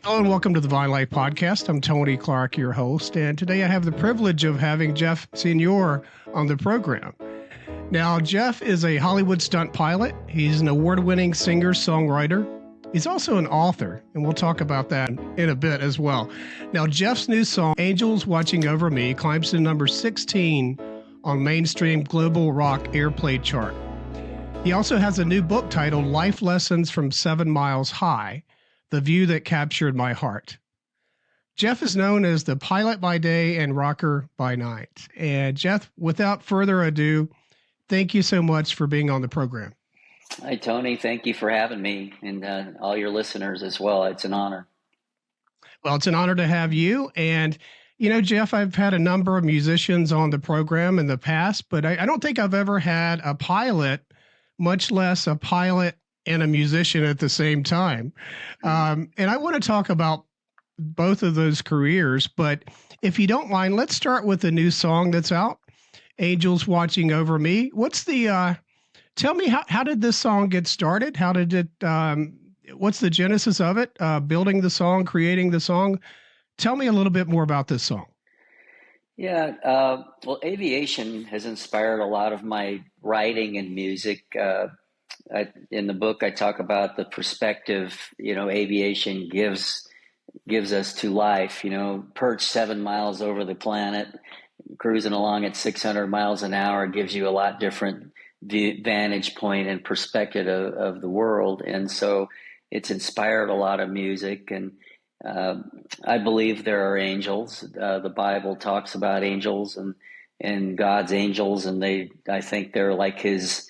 Hello and welcome to the Vine Life Podcast. I'm Tony Clark, your host, and today I have the privilege of having Jeff Senour on the program. Now, Jeff is a Hollywood stunt pilot. He's an award-winning singer-songwriter. He's also an author, and we'll talk about that in a bit as well. Now, Jeff's new song, Angels Watching Over Me, climbs to number 16 on mainstream global rock airplay chart. He also has a new book titled Life Lessons from 7 Miles High, The View That Captured My Heart. Jeff is known as the pilot by day and rocker by night. And Jeff, without further ado, thank you so much for being on the program. Hi, Tony. Thank you for having me and all your listeners as well. It's an honor. Well, it's an honor to have you. And, you know, Jeff, I've had a number of musicians on the program in the past, but I don't think I've ever had a pilot, much less a pilot and a musician at the same time. And I want to talk about both of those careers, but if you don't mind, let's start with the new song that's out, Angels Watching Over Me. What's the, tell me, how did this song get started? How did it, what's the genesis of it? Building the song, creating the song. Tell me a little bit more about this song. Yeah, well, aviation has inspired a lot of my writing and music. In the book, I talk about the perspective, aviation gives us to life, perched 7 miles over the planet, cruising along at 600 miles an hour gives you a lot different vantage point and perspective of the world. And so it's inspired a lot of music. And I believe there are angels. The Bible talks about angels and God's angels. And I think they're like his,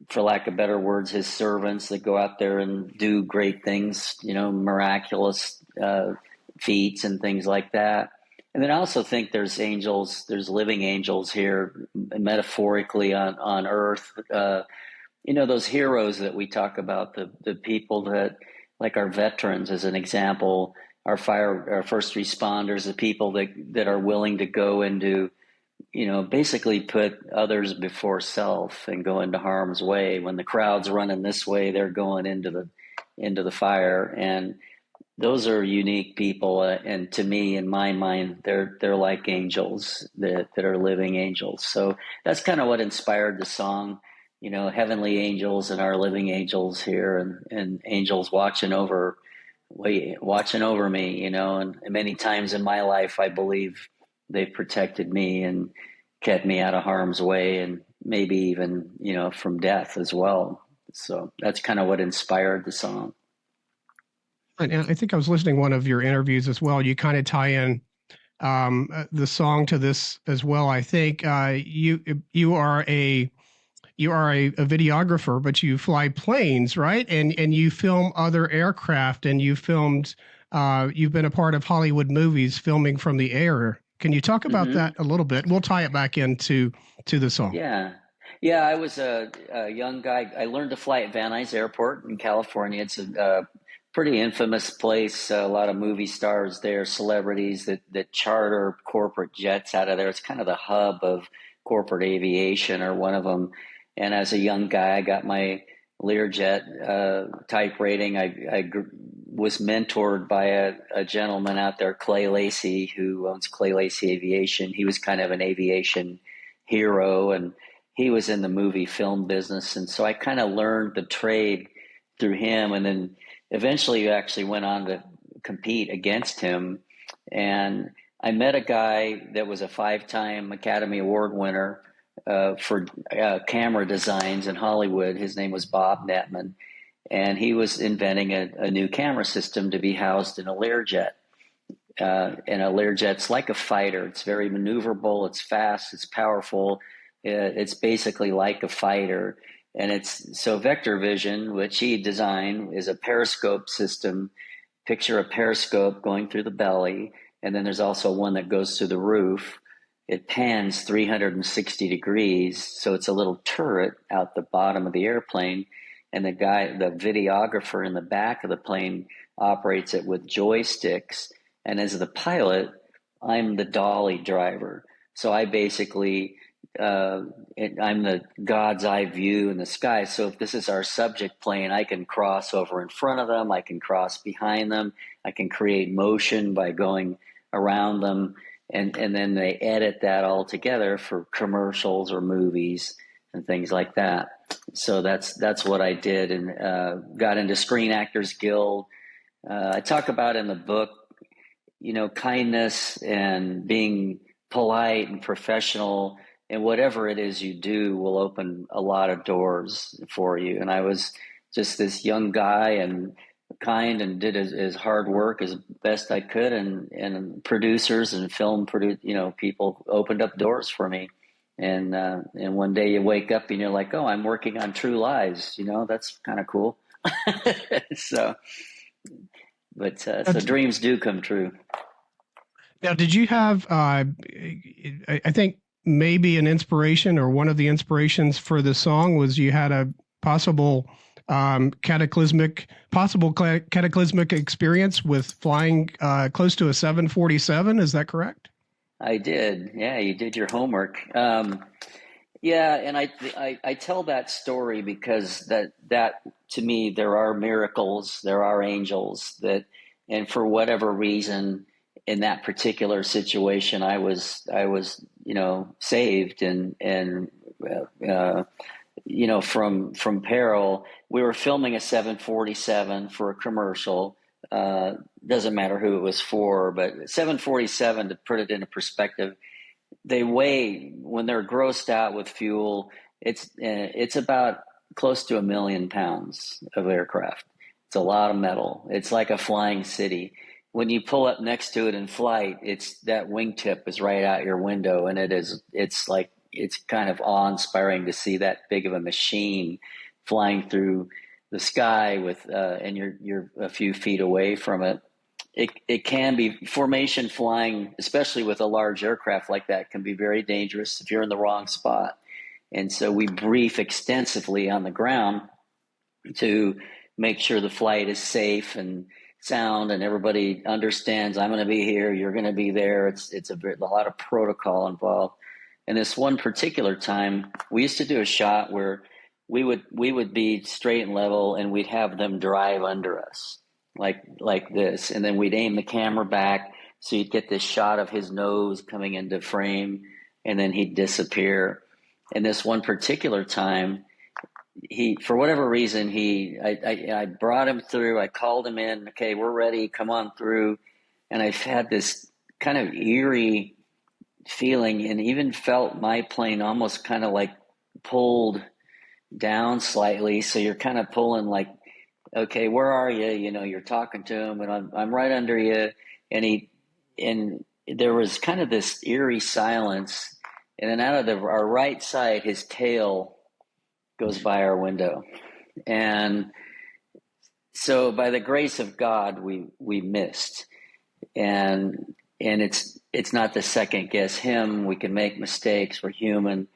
for lack of better words, his servants that go out there and do great things, miraculous feats and things like that. And then I also think there's angels, there's living angels here, metaphorically on earth. Those heroes that we talk about, the people that, like our veterans as an example, our first responders, the people that are willing to go into, basically put others before self and go into harm's way. When the crowd's running this way, they're going into the fire. And those are unique people, and to me, in my mind, they're like angels that are living angels. So that's kind of what inspired the song. Heavenly angels and our living angels here, and angels watching over me. And many times in my life, I believe they've protected me and kept me out of harm's way, and maybe even from death as well. So that's kind of what inspired the song. And I think I was listening to one of your interviews as well. You kind of tie in the song to this as well. I think you are a videographer, but you fly planes, right? And you film other aircraft, and you've been a part of Hollywood movies filming from the air. Can you talk about that a little bit? We'll tie it back into the song. Yeah. I was a young guy. I learned to fly at Van Nuys Airport in California. It's a pretty infamous place. A lot of movie stars there, celebrities that charter corporate jets out of there. It's kind of the hub of corporate aviation, or one of them. And as a young guy, I got my Learjet type rating. I was mentored by a gentleman out there, Clay Lacey, who owns Clay Lacey Aviation. He was kind of an aviation hero, and he was in the movie film business. And so I kind of learned the trade through him, and then eventually actually went on to compete against him. And I met a guy that was a 5-time Academy Award winner for camera designs in Hollywood. His name was Bob Netman, and he was inventing a new camera system to be housed in a Learjet. And a Learjet's like a fighter. It's very maneuverable. It's fast. It's powerful. It's basically like a fighter. And so Vectorvision, which he designed, is a periscope system. Picture a periscope going through the belly, and then there's also one that goes through the roof. It pans 360 degrees, so it's a little turret out the bottom of the airplane, and the videographer in the back of the plane operates it with joysticks. And as the pilot, I'm the dolly driver. So I basically I'm the God's eye view in the sky. So if this is our subject plane, I can cross over in front of them. I can cross behind them. I can create motion by going around them. And then they edit that all together for commercials or movies and things like that. So that's what I did, and got into Screen Actors Guild. I talk about in the book, kindness and being polite and professional, and whatever it is you do will open a lot of doors for you. And I was just this young guy and kind, and did as hard work as best I could, and producers and people opened up doors for me. And one day you wake up and you're like, oh, I'm working on True Lies. That's kind of cool. So dreams do come true. Now, did you have, I think maybe an inspiration, or one of the inspirations for the song was you had a possible cataclysmic experience with flying close to a 747. Is that correct? I did. Yeah, you did your homework. Yeah, and I tell that story because that to me, there are miracles, there are angels and for whatever reason, in that particular situation, I was saved and from peril. We were filming a 747 for a commercial. Doesn't matter who it was for, but 747, to put it into perspective, they weigh, when they're grossed out with fuel, it's about close to 1 million pounds of aircraft. It's a lot of metal. It's like a flying city. When you pull up next to it in flight, it's that wingtip is right out your window, and it's kind of awe-inspiring to see that big of a machine flying through the sky and you're a few feet away from it. It can be formation flying, especially with a large aircraft like that, can be very dangerous if you're in the wrong spot. And so we brief extensively on the ground to make sure the flight is safe and sound, and everybody understands I'm going to be here, you're going to be there. It's a lot of protocol involved. And this one particular time, we used to do a shot where we would be straight and level, and we'd have them drive under us like this, and then we'd aim the camera back so you'd get this shot of his nose coming into frame, and then he'd disappear. And this one particular time, for whatever reason, I brought him through. I called him in. Okay, we're ready. Come on through. And I've had this kind of eerie feeling, and even felt my plane almost kind of like pulled down slightly. So you're kind of pulling like, okay, where are you? You're talking to him, and I'm right under you. And there was kind of this eerie silence. And then out of our right side, his tail goes by our window. And so by the grace of God, we missed. And it's not to second guess him. We can make mistakes. We're human.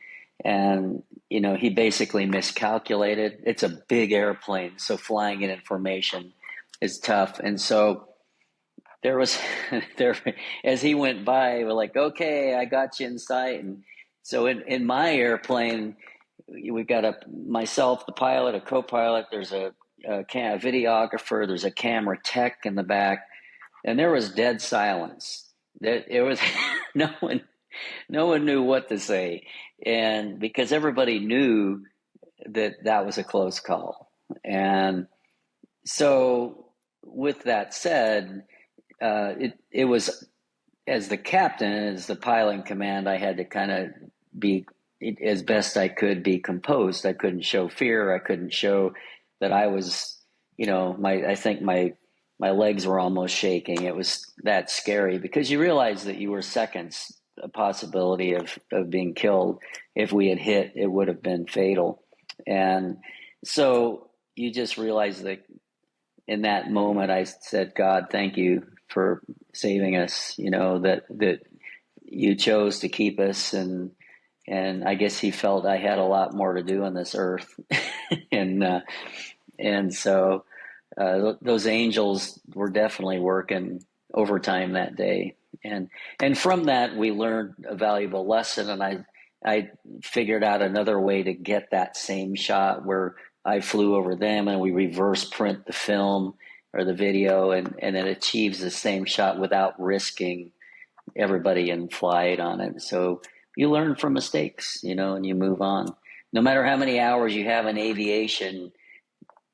And, he basically miscalculated. It's a big airplane, so flying in information is tough. And so as he went by, we're like, okay, I got you in sight. And so in my airplane, we've got myself, the pilot, a co-pilot, there's a videographer, there's a camera tech in the back, and there was dead silence. It was no one knew what to say, and because everybody knew that was a close call. And so with that said, it was, as the captain, as the pilot in command, I had to kind of be, as best I could, be composed. I couldn't show fear. I couldn't show that I was, I think my legs were almost shaking. It was that scary, because you realize that you were seconds a possibility of being killed. If we had hit, it would have been fatal. And so you just realize that in that moment, I said, God, thank you for saving us, that you chose to keep us. And I guess he felt I had a lot more to do on this earth. and so those angels were definitely working overtime that day. And from that, we learned a valuable lesson. And I figured out another way to get that same shot where I flew over them and we reverse print the film or the video, and it achieves the same shot without risking everybody in flight on it. So you learn from mistakes, and you move on. No matter how many hours you have in aviation,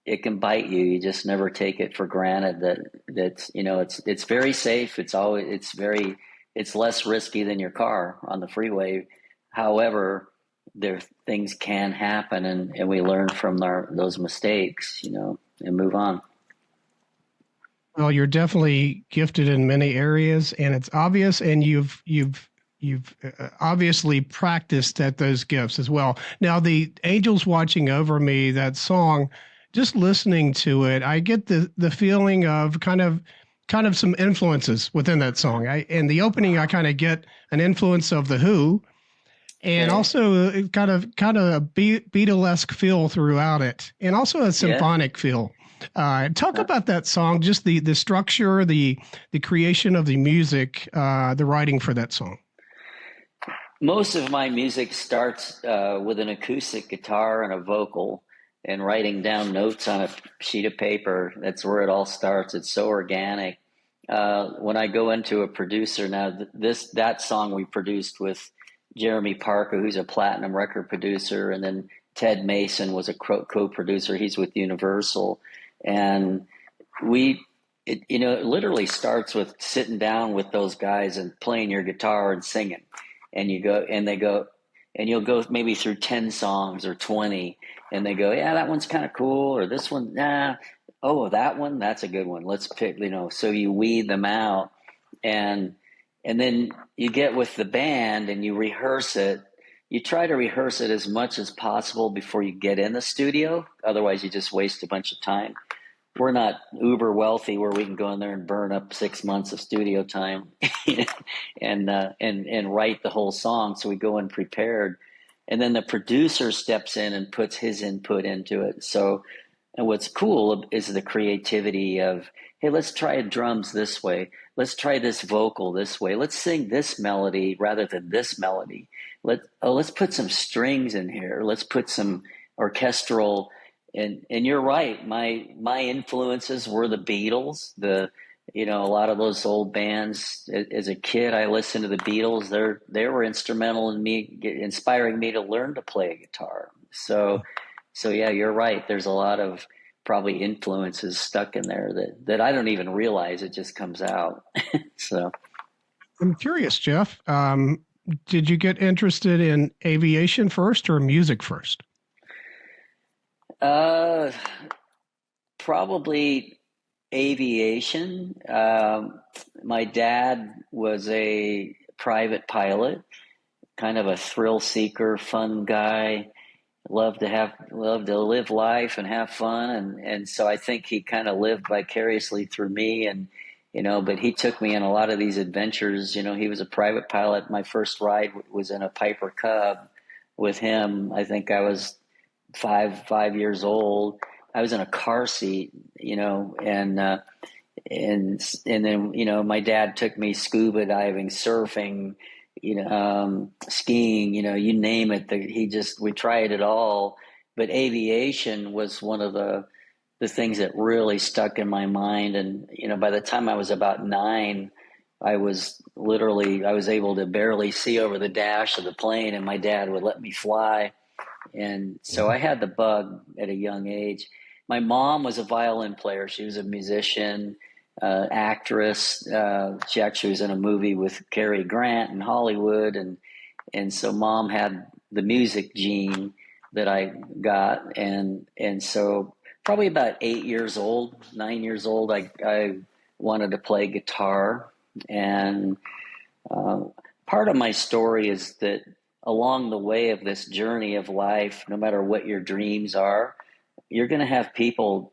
it can bite you. You just never take it for granted that it's very safe. It's less risky than your car on the freeway. However, things can happen, and we learn from those mistakes, and move on. Well, you're definitely gifted in many areas, and it's obvious, and you've obviously practiced at those gifts as well. Now, the Angels Watching Over Me, that song, just listening to it, I get the feeling of kind of some influences within that song. In the opening, I kind of get an influence of the Who, and also kind of a Beatlesque feel throughout it, and also a symphonic feel. Talk about that song, just the structure, the creation of the music, the writing for that song. Most of my music starts with an acoustic guitar and a vocal, and writing down notes on a sheet of paper. That's where it all starts. It's so organic. When I go into a producer now, that song we produced with Jeremy Parker, who's a platinum record producer, and then Ted Mason was a co-producer. He's with Universal. And it literally starts with sitting down with those guys and playing your guitar and singing. And you'll go maybe through 10 songs or 20, and they go, yeah, that one's kind of cool, or this one, nah. Oh, that one, that's a good one. Let's pick, so you weed them out. And then you get with the band and you rehearse it. You try to rehearse it as much as possible before you get in the studio. Otherwise, you just waste a bunch of time. We're not uber wealthy where we can go in there and burn up 6 months of studio time and write the whole song. So we go in prepared, and then the producer steps in and puts his input into it. So, and what's cool is the creativity of, hey, let's try drums this way. Let's try this vocal this way. Let's sing this melody rather than this melody. Let's put some strings in here. Let's put some orchestral. And you're right. My influences were the Beatles. A lot of those old bands. As a kid, I listened to the Beatles. They were instrumental in inspiring me to learn to play a guitar. So yeah, you're right. There's a lot of probably influences stuck in there that I don't even realize. It just comes out. So I'm curious, Jeff. Did you get interested in aviation first or music first? Probably aviation. My dad was a private pilot, kind of a thrill seeker, fun guy. Loved to live life and have fun, and so I think he kind of lived vicariously through me, and but he took me on a lot of these adventures. He was a private pilot. My first ride was in a Piper Cub with him. I think I was five years old. I was in a car seat, and then my dad took me scuba diving, surfing, skiing, you name it. We tried it all. But aviation was one of the things that really stuck in my mind. And, by the time I was about 9, I was able to barely see over the dash of the plane, and my dad would let me fly. And so I had the bug at a young age. My mom was a violin player. She was a musician, actress. She actually was in a movie with Cary Grant in Hollywood. And so mom had the music gene that I got. And so probably about 9 years old, I wanted to play guitar. And part of my story is that along the way of this journey of life, no matter what your dreams are, you're going to have people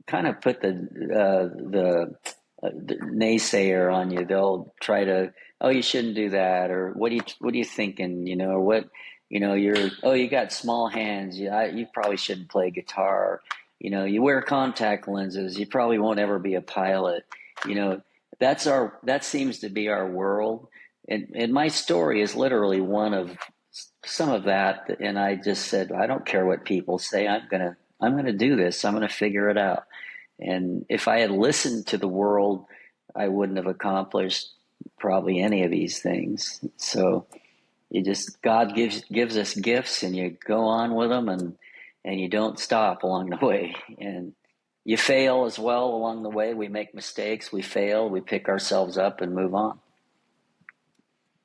kind of put the naysayer on you. They'll try to, oh, you shouldn't do that, or what are you thinking, or what, you got small hands, you probably shouldn't play guitar, you wear contact lenses, you probably won't ever be a pilot. That seems to be our world. And my story is literally one of some of that, and I just said, I don't care what people say. I'm gonna do this. I'm gonna figure it out. And if I had listened to the world, I wouldn't have accomplished probably any of these things. So God gives us gifts, and you go on with them, and you don't stop along the way. And you fail as well along the way. We make mistakes, we fail, we pick ourselves up and move on.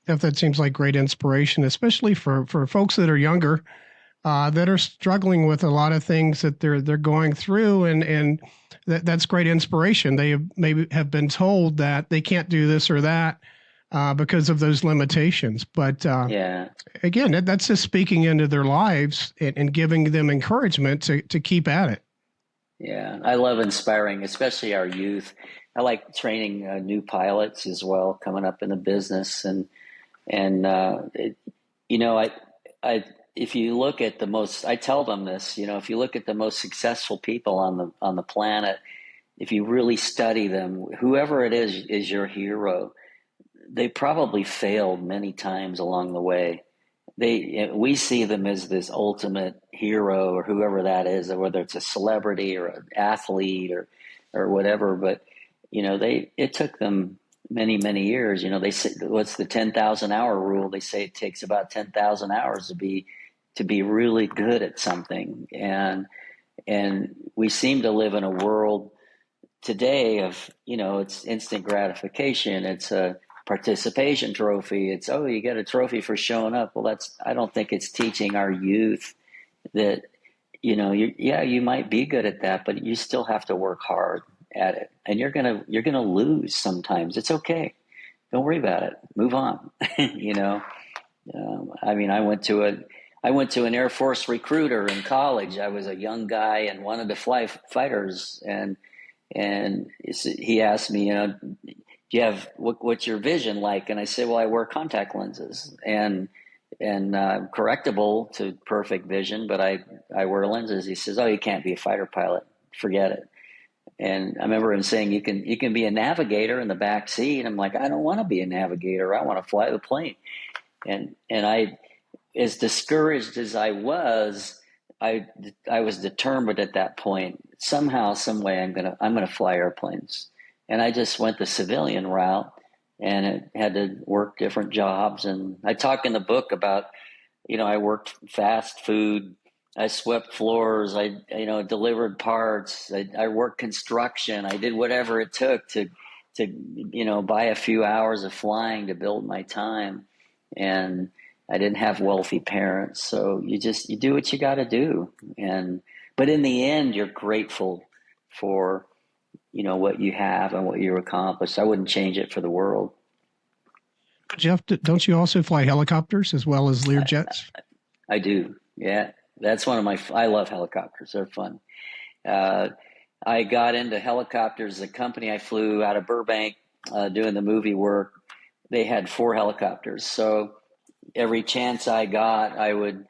If that seems like great inspiration, especially for folks that are younger, that are struggling with a lot of things that they're going through, and that's great inspiration. They maybe have been told that they can't do this or that because of those limitations. But again, that's just speaking into their lives and giving them encouragement to keep at it. Yeah, I love inspiring, especially our youth. I like training new pilots as well, coming up in the business, and if you look at I tell them this, if you look at the most successful people on the planet, if you really study them, whoever it is your hero. They probably failed many times along the way. We see them as this ultimate hero, or whoever that is, whether it's a celebrity or an athlete or whatever. But it took them many, many years. They say, what's the 10,000 hour rule? They say it takes about 10,000 hours to be really good at something. And we seem to live in a world today of, it's instant gratification. It's a participation trophy. It's, oh, you get a trophy for showing up. Well, I don't think it's teaching our youth that, you might be good at that, but you still have to work hard at it. And you're going to lose sometimes. It's okay. Don't worry about it. Move on. I went to an Air Force recruiter in college. I was a young guy and wanted to fly fighters. And he asked me, do you have, what's your vision like? And I said, well, I wear contact lenses and correctable to perfect vision, but I wear lenses. He says, oh, you can't be a fighter pilot. Forget it. And I remember him saying, you can be a navigator in the back seat. I'm like, I don't want to be a navigator. I want to fly the plane. And I, as discouraged as I was determined at that point, somehow, some way, I'm gonna fly airplanes. And I just went the civilian route, and it had to work different jobs. And I talk in the book about, I worked fast food, I swept floors, I delivered parts, I worked construction, I did whatever it took to buy a few hours of flying to build my time. And I didn't have wealthy parents, so you do what you got to do. But in the end, you're grateful for what you have and what you accomplished. I wouldn't change it for the world. Jeff, don't you also fly helicopters as well as Lear jets? I do. Yeah, that's one of I love helicopters. They're fun. I got into helicopters. The company I flew out of Burbank, doing the movie work, they had 4 helicopters. So every chance I got, I'd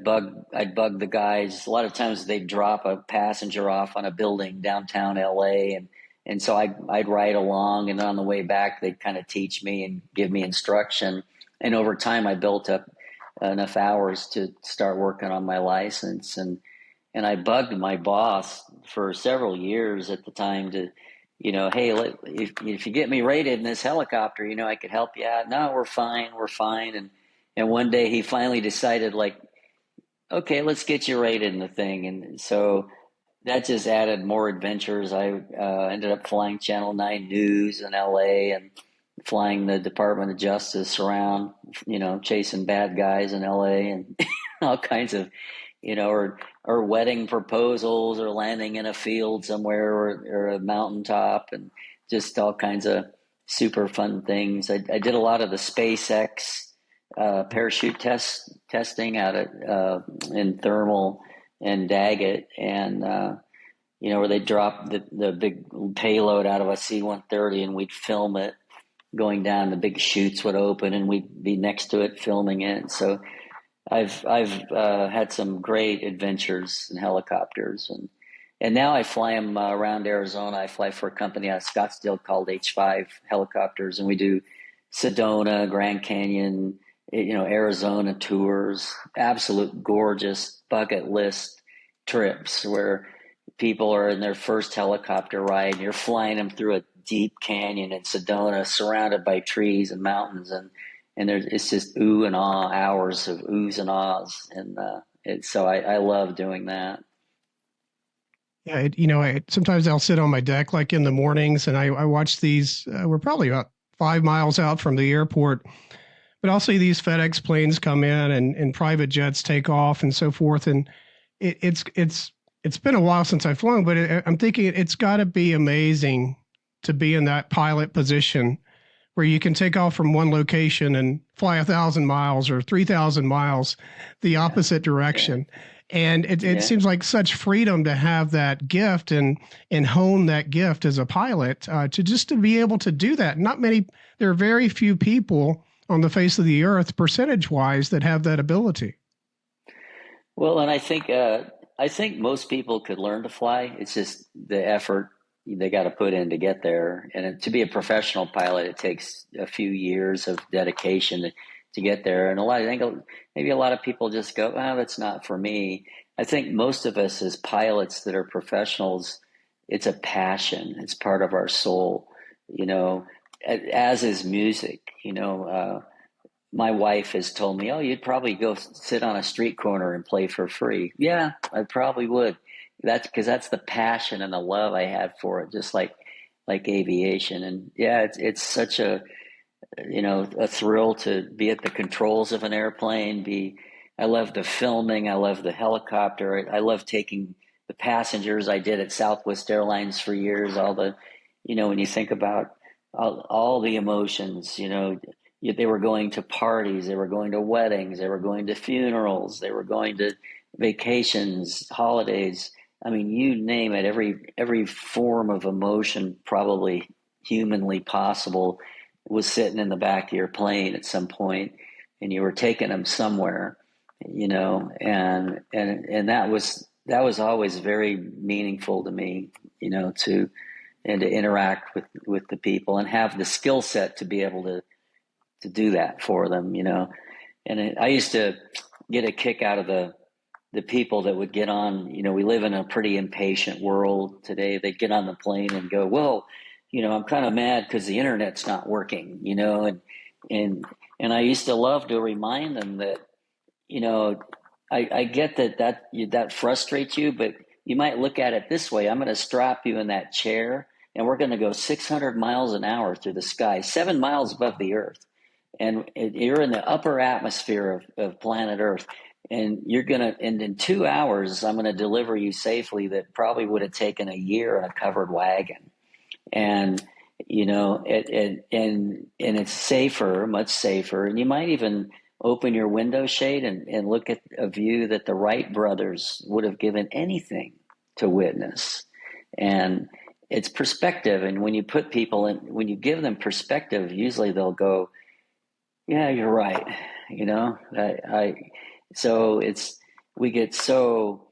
bug the guys. A lot of times they'd drop a passenger off on a building downtown LA, and so I'd ride along, and on the way back they'd kind of teach me and give me instruction. And over time I built up enough hours to start working on my license, and I bugged my boss for several years at the time to, hey, if you get me rated in this helicopter, I could help you out. No, we're fine. And one day he finally decided, like, okay, let's get you rated in the thing. And so that just added more adventures. I ended up flying Channel 9 News in LA and flying the Department of Justice around, chasing bad guys in LA and all kinds of, or wedding proposals, or landing in a field somewhere, or a mountaintop, and just all kinds of super fun things. I did a lot of the SpaceX parachute testing out at in Thermal and Daggett, and where they drop the big payload out of a C-130, and we'd film it going down. The big chutes would open, and we'd be next to it filming it. So I've had some great adventures in helicopters, and now I fly them around Arizona. I fly for a company out of Scottsdale called H5 Helicopters, and we do Sedona, Grand Canyon, Arizona tours, absolute gorgeous bucket list trips where people are in their first helicopter ride and you're flying them through a deep canyon in Sedona surrounded by trees and mountains, and it's just ooh and ah, hours of oohs and ahs, and so I love doing that. Yeah, sometimes I'll sit on my deck like in the mornings and I watch these. We're probably about 5 miles out from the airport, but I'll see these FedEx planes come in and private jets take off and so forth. And it's been a while since I've flown, but I'm thinking it's got to be amazing to be in that pilot position where you can take off from one location and fly 1,000 miles or 3,000 miles the Yeah, opposite yeah, direction. And it yeah. seems like such freedom to have that gift and hone that gift as a pilot, to be able to do that. There are very few people on the face of the earth, percentage wise, that have that ability. Well, and I think most people could learn to fly. It's just the effort they got to put in to get there. And to be a professional pilot, it takes a few years of dedication to get there. And I think maybe a lot of people just go, "Oh, that's not for me." I think most of us as pilots that are professionals, it's a passion. It's part of our soul, as is music. My wife has told me, "Oh, you'd probably go sit on a street corner and play for free." Yeah, I probably would. That's because that's the passion and the love I had for it, just like aviation. And yeah, it's such a thrill to be at the controls of an airplane. I love the filming. I love the helicopter. I love taking the passengers. I did at Southwest Airlines for years. When you think about all the emotions, they were going to parties, they were going to weddings, they were going to funerals, they were going to vacations, holidays. I mean, you name it. Every form of emotion, probably humanly possible, was sitting in the back of your plane at some point, and you were taking them somewhere, and that was always very meaningful to me, to and to interact with the people and have the skill set to be able to do that for them, And I used to get a kick out of the people that would get on. We live in a pretty impatient world today. They get on the plane and go, "Well, I'm kind of mad because the internet's not working," and I used to love to remind them that, you know, I get that frustrates you, but you might look at it this way. I'm going to strap you in that chair, and we're going to go 600 miles an hour through the sky, 7 miles above the Earth, and you're in the upper atmosphere of planet Earth, and and in 2 hours, I'm going to deliver you safely. That probably would have taken a year in a covered wagon, and and it's safer, much safer, and you might even open your window shade and look at a view that the Wright brothers would have given anything to witness. And it's perspective, and when you give them perspective, usually they'll go, "Yeah, you're right." I so it's we get so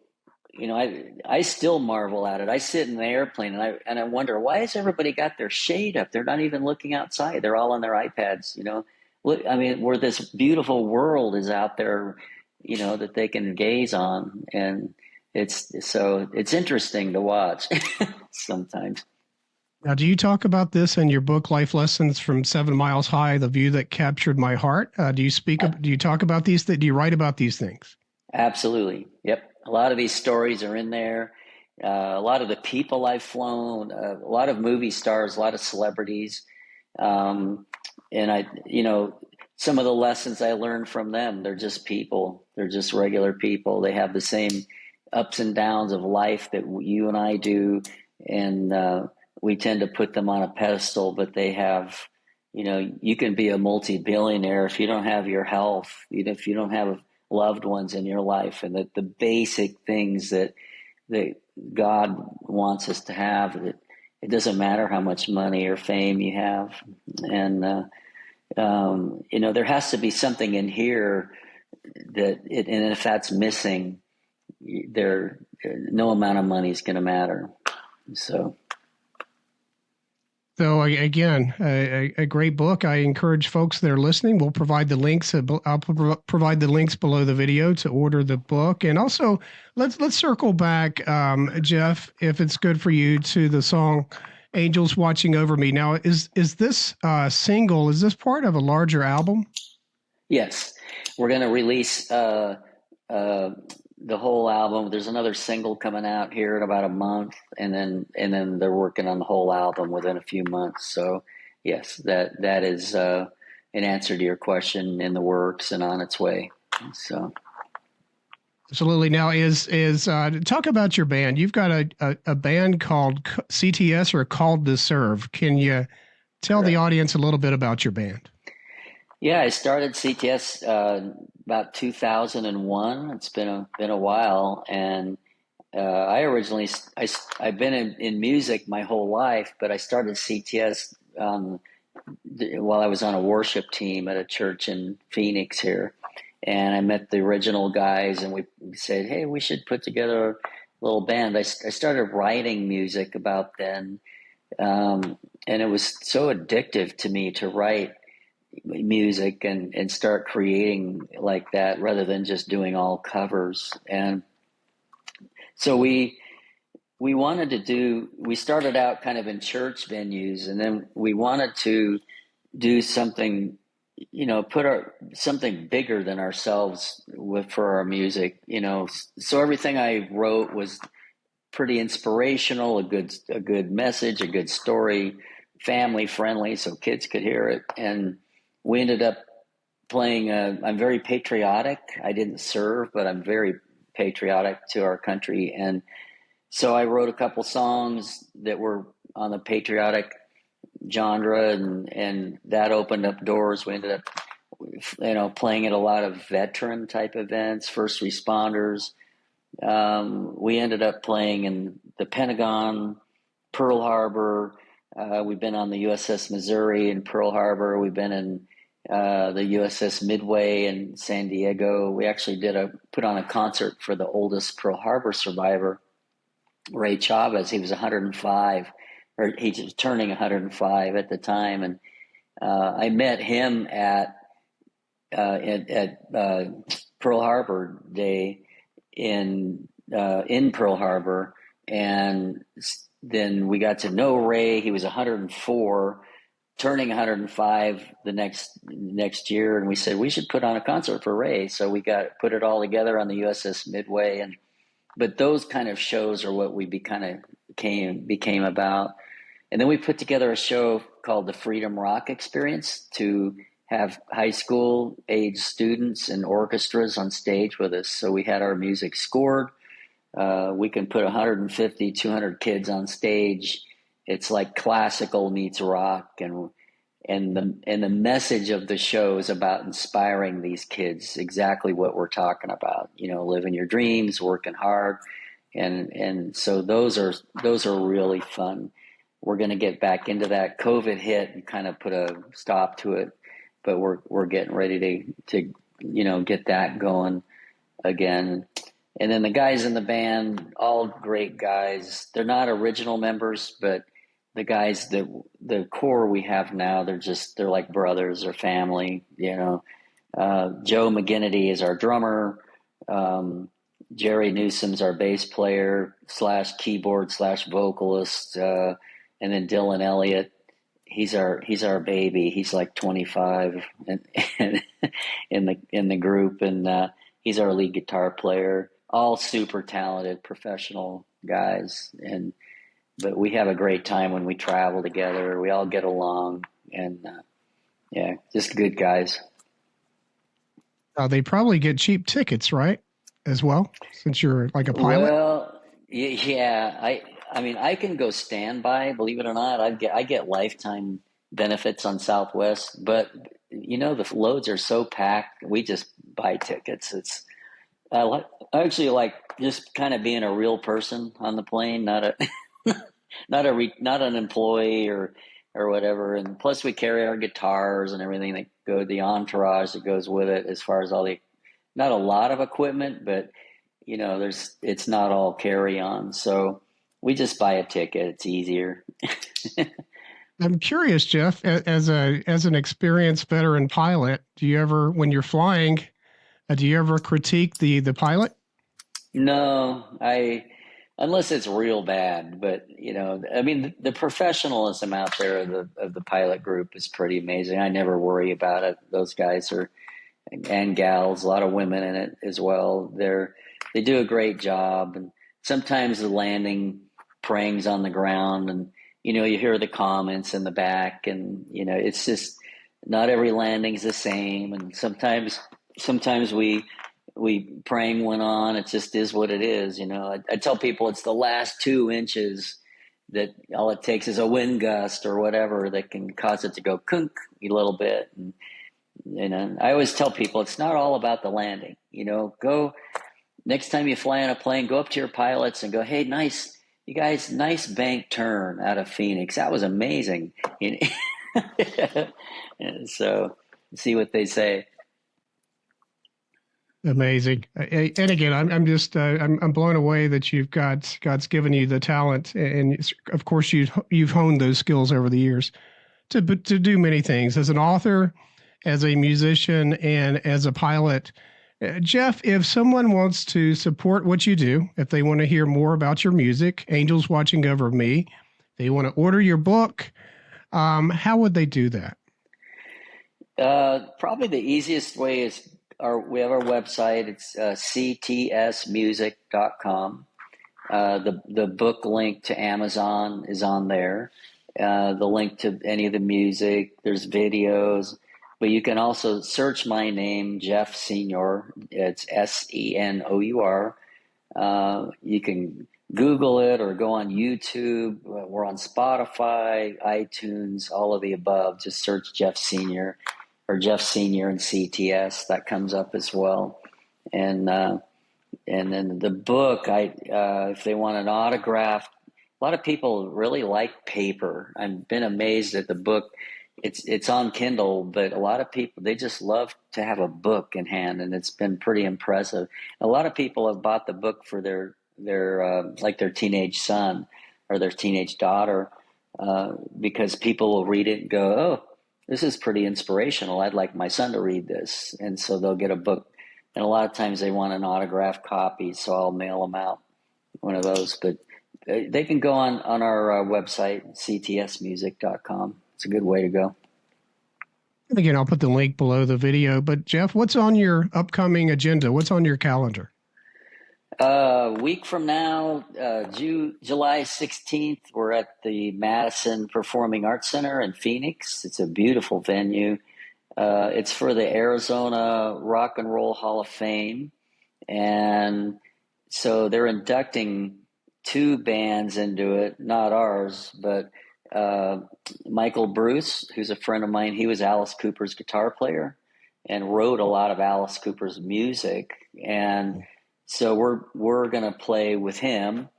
I still marvel at it. I sit in the airplane and I wonder, why has everybody got their shade up? They're not even looking outside. They're all on their iPads. Look, I mean, where this beautiful world is out there, that they can gaze on, and it's interesting to watch sometimes. Now, do you talk about this in your book, Life Lessons from 7 Miles High, The View That Captured My Heart? Do you talk about these, do you write about these things? Absolutely. Yep. A lot of these stories are in there. A lot of the people I've flown, a lot of movie stars, a lot of celebrities. And some of the lessons I learned from them, they're just people. They're just regular people. They have the same ups and downs of life that you and I do. And we tend to put them on a pedestal, but they have, you can be a multi-billionaire if you don't have your health, if you don't have loved ones in your life, and the basic things that God wants us to have. That it doesn't matter how much money or fame you have, and there has to be something in here and if that's missing, no amount of money is going to matter. So. So again, a great book. I encourage folks that are listening. We'll provide the links. I'll provide the links below the video to order the book. And also, let's circle back, Jeff, if it's good for you, to the song "Angels Watching Over Me." Now, is this single? Is this part of a larger album? Yes, we're going to release the whole album. There's another single coming out here in about a month, and then they're working on the whole album within a few months. So yes, that is an answer to your question, in the works and on its way. So Absolutely. Now, is talk about your band. You've got a band called CTS, or Called to Serve. Can you tell the audience a little bit about your band? Yeah, I started CTS about 2001. It's been a while, and I originally I've been in music my whole life, but I started CTS while I was on a worship team at a church in Phoenix here, and I met the original guys, and we said, hey, we should put together a little band. I started writing music about then, and it was so addictive to me to write music and start creating like that rather than just doing all covers. And so we started out kind of in church venues, and then we wanted to do something, something bigger than ourselves for our music, so everything I wrote was pretty inspirational, a good message, a good story, family friendly, so kids could hear it. And we ended up playing. I'm very patriotic. I didn't serve, but I'm very patriotic to our country. And so I wrote a couple songs that were on the patriotic genre, and that opened up doors. We ended up, playing at a lot of veteran type events, first responders. We ended up playing in the Pentagon, Pearl Harbor. We've been on the USS Missouri in Pearl Harbor. We've been in the USS Midway in San Diego. We actually put on a concert for the oldest Pearl Harbor survivor, Ray Chavez. He was 105, or he was turning 105 at the time, and I met him at Pearl Harbor Day in Pearl Harbor, and then we got to know Ray. He was 104, turning 105 the next year, and we said we should put on a concert for Ray. So we put it all together on the USS Midway, but those kind of shows are what we became about. And then we put together a show called the Freedom Rock Experience to have high school age students and orchestras on stage with us. So we had our music scored. We can put 150, 200 kids on stage. It's like classical meets rock, and the message of the show is about inspiring these kids, exactly what we're talking about. Living your dreams, working hard, and so those are really fun. We're going to get back into that. COVID hit and kind of put a stop to it, but we're getting ready to get that going again. And then the guys in the band, all great guys. They're not original members, but the guys the core we have now, they're like brothers or family. Joe McGinnity is our drummer. Jerry Newsom's our bass player / keyboard / vocalist, and then Dylan Elliott. He's our baby. He's like 25 and in the group, and he's our lead guitar player. All super talented professional guys, but we have a great time when we travel together. We all get along, and just good guys. They probably get cheap tickets, right? As well, since you're like a pilot. Well, yeah. I mean, I can go standby. Believe it or not, I get lifetime benefits on Southwest, but the loads are so packed. We just buy tickets. I actually like just kind of being a real person on the plane, not not an employee or whatever. And plus, we carry our guitars and everything the entourage that goes with it, as far as not a lot of equipment, but it's not all carry on. So we just buy a ticket. It's easier. I'm curious, Jeff, as an experienced veteran pilot, do you ever, when you're flying, do you ever critique the pilot? No, unless it's real bad. But I mean, the professionalism out there of the pilot group is pretty amazing. I never worry about it. Those guys are and gals, a lot of women in it as well. They do a great job, and sometimes the landing prangs on the ground, and you hear the comments in the back, and it's just not every landing's the same, and sometimes we praying went on. It just is what it is. I tell people it's the last 2 inches that all it takes is a wind gust or whatever that can cause it to go kunk a little bit. And I always tell people it's not all about the landing. Go next time you fly on a plane, go up to your pilots and go, "Hey, you guys, nice bank turn out of Phoenix. That was amazing." And so see what they say. Amazing. And again, I'm just I'm blown away that God's given you the talent, and of course you've honed those skills over the years to do many things as an author, as a musician, and as a pilot. Jeff, if someone wants to support what you do, if they want to hear more about your music, Angels Watching Over Me, they want to order your book, how would they do that? Probably the easiest way is we have our website. It's ctsmusic.com. The book link to Amazon is on there. The link to any of the music, there's videos, but you can also search my name, Jeff Senour. It's Senour. You can Google it or go on YouTube. We're on Spotify, iTunes, all of the above. Just search Jeff Senour or Jeff Senior and CTS. That comes up as well. And then the book, if they want an autograph, a lot of people really like paper. I've been amazed at the book. It's on Kindle, but a lot of people, they just love to have a book in hand, and it's been pretty impressive. A lot of people have bought the book for their teenage son or their teenage daughter, because people will read it and go, "Oh, this is pretty inspirational. I'd like my son to read this." And so they'll get a book. And a lot of times they want an autographed copy, so I'll mail them out one of those. But they can go on our website, ctsmusic.com. It's a good way to go. And again, I'll put the link below the video. But Jeff, what's on your upcoming agenda? What's on your calendar? A week from now, July 16th, we're at the Madison Performing Arts Center in Phoenix. It's a beautiful venue. It's for the Arizona Rock and Roll Hall of Fame. And so they're inducting 2 bands into it, not ours, but Michael Bruce, who's a friend of mine. He was Alice Cooper's guitar player and wrote a lot of Alice Cooper's music. And so we're going to play with him.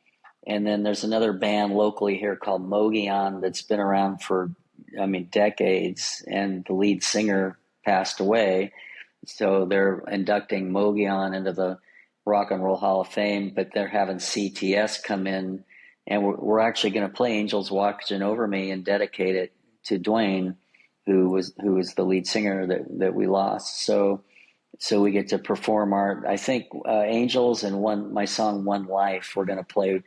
And then there's another band locally here called Mogion that's been around for, decades, and the lead singer passed away. So they're inducting Mogion into the Rock and Roll Hall of Fame, but they're having CTS come in, and we're actually going to play Angels Watching Over Me and dedicate it to Dwayne, who was the lead singer that we lost. So we get to perform I think Angels and my song One Life, we're going to play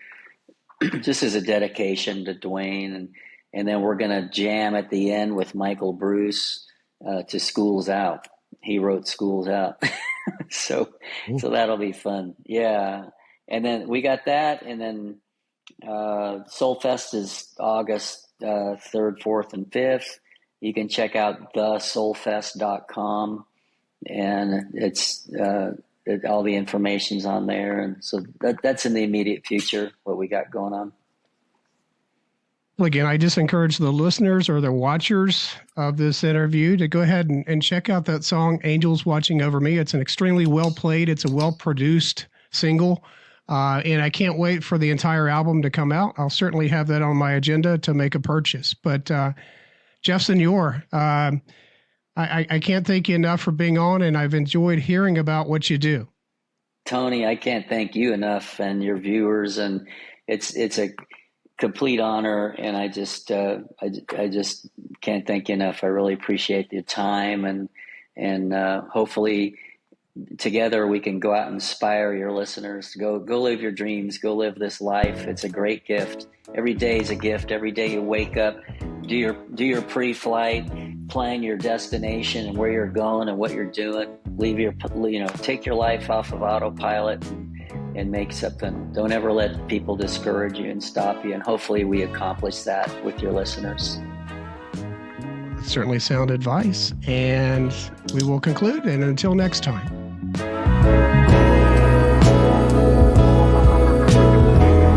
just as a dedication to Dwayne, and then we're going to jam at the end with Michael Bruce to School's Out. He wrote School's Out. so that'll be fun. Yeah. And then we got that, and then Soulfest is August 3rd, 4th, and 5th. You can check out thesoulfest.com, and it's all the information's on there. And so that's in the immediate future, what we got going on. Well, again, I just encourage the listeners or the watchers of this interview to go ahead and check out that song, Angels Watching Over Me. It's an extremely well played. It's a well-produced single. And I can't wait for the entire album to come out. I'll certainly have that on my agenda to make a purchase. But Jeff Senour, I can't thank you enough for being on, and I've enjoyed hearing about what you do. Tony, I can't thank you enough and your viewers. And it's a complete honor, and I just can't thank you enough. I really appreciate your time, and hopefully together we can go out and inspire your listeners to go live your dreams, go live this life. It's a great gift. Every day is a gift. Every day you wake up, do your pre-flight, plan your destination and where you're going and what you're doing. Take your life off of autopilot and make something. Don't ever let people discourage you and stop you. And hopefully we accomplish that with your listeners. Certainly sound advice. And we will conclude. And until next time.